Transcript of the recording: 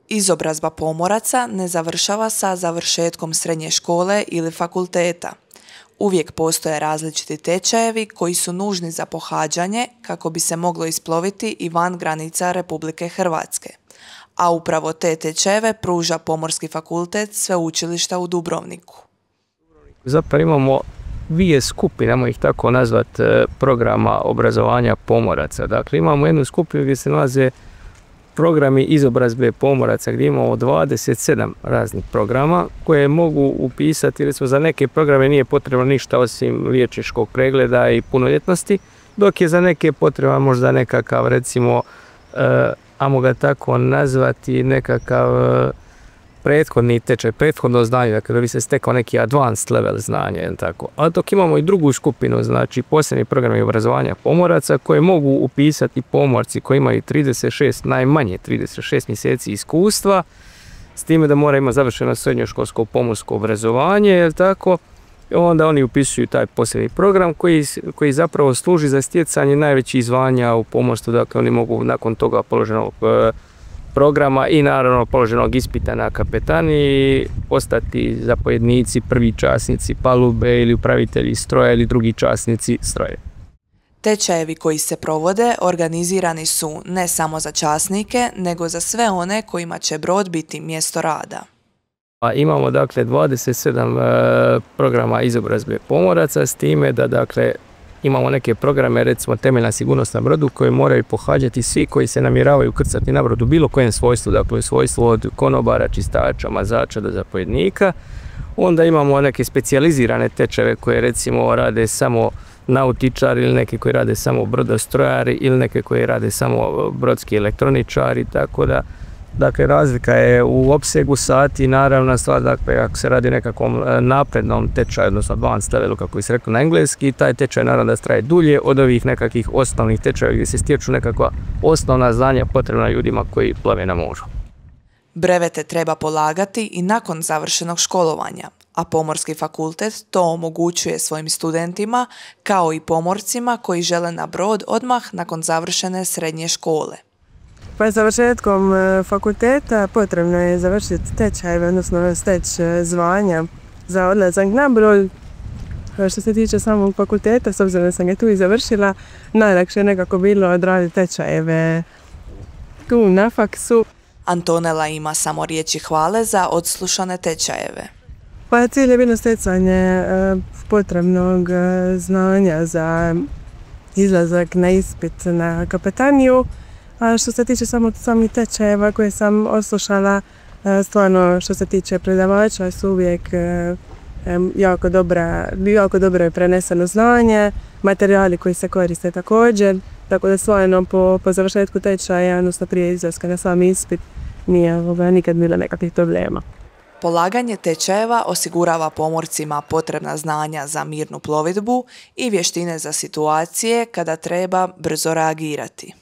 Izobrazba pomoraca ne završava sa završetkom srednje škole ili fakulteta. Uvijek postoje različiti tečajevi koji su nužni za pohađanje kako bi se moglo isploviti i van granica Republike Hrvatske. A upravo te tečajeve pruža Pomorski fakultet Sveučilišta u Dubrovniku. Zapravo imamo dvije skupine, ajmo ih tako nazvati, programa obrazovanja pomoraca. Dakle, imamo jednu skupinu gdje se nalaze programi izobrazbe pomoraca, gdje imamo 27 raznih programa koje mogu upisati, recimo za neke programe nije potrebno ništa osim liječničkog pregleda i punoljetnosti, dok je za neke potrebno možda nekakav, recimo, ajmo ga tako nazvati, nekakav prethodni tečaj, prethodno znanje, dakle da bi se stekao neki advanced level znanja, tako. A dok imamo i drugu skupinu, znači posebni programi obrazovanja pomoraca koje mogu upisati pomorci koji imaju 36, najmanje 36 mjeseci iskustva, s time da mora imati završeno srednjoškolsko pomorsko obrazovanje, tako. Onda oni upisuju taj posebni program koji zapravo služi za stjecanje najvećih zvanja u pomorstvu, dakle oni mogu nakon toga položenog programa i naravno položenog ispita na kapetaniji postati zapovjednici, prvi časnici palube ili upravitelji stroja ili drugi časnici stroja. Tečajevi koji se provode organizirani su ne samo za časnike, nego za sve one kojima će brod biti mjesto rada. Imamo dakle 27 programa izobrazbe pomoraca, s time da dakle imamo neke programe, recimo temeljna sigurnost na brodu, koje moraju pohađati svi koji se namjeravaju ukrcati na brodu u bilo kojem svojstvu, dakle svojstvo od konobara, čistača, mazača do zapovjednika. Onda imamo neke specijalizirane tečajeve koje recimo rade samo nautičari ili neke koji rade samo brodostrojari ili neke koji rade samo brodski elektroničari, tako da dakle, razlika je u opsegu sati, naravna stvar, dakle, ako se radi o nekakvom naprednom tečaju, odnosno advanced levelu, kako bi se reklo na engleski, taj tečaj naravno da traje dulje od ovih nekakvih osnovnih tečajeva gdje se stječu nekakva osnovna znanja potrebna ljudima koji plove na moru. Brevete treba polagati i nakon završenog školovanja, a Pomorski fakultet to omogućuje svojim studentima kao i pomorcima koji žele na brod odmah nakon završene srednje škole. Pa završetkom fakulteta potrebno je završiti tečajeve, odnosno steći zvanja za odlazak na brod. Što se tiče samog fakulteta, s obzirom da sam ga tu i završila, najlakše je nekako bilo odraditi tečajeve tu na faksu. Antonela ima samo riječi hvale za odslušane tečajeve. Pa cilj je bilo stjecanje potrebnog znanja za izlazak na ispit na kapetaniju. A što se tiče samih tečajeva koje sam odslušala, stvarno što se tiče predavača su uvijek jako dobro je preneseno znanje, materijali koji se koriste također, tako da stvarno po završetku tečaja, odnosno prije izlaska na sam ispit, nije nikad bilo nekakvih problema. Polaganje tečajeva osigurava pomorcima potrebna znanja za mirnu plovidbu i vještine za situacije kada treba brzo reagirati.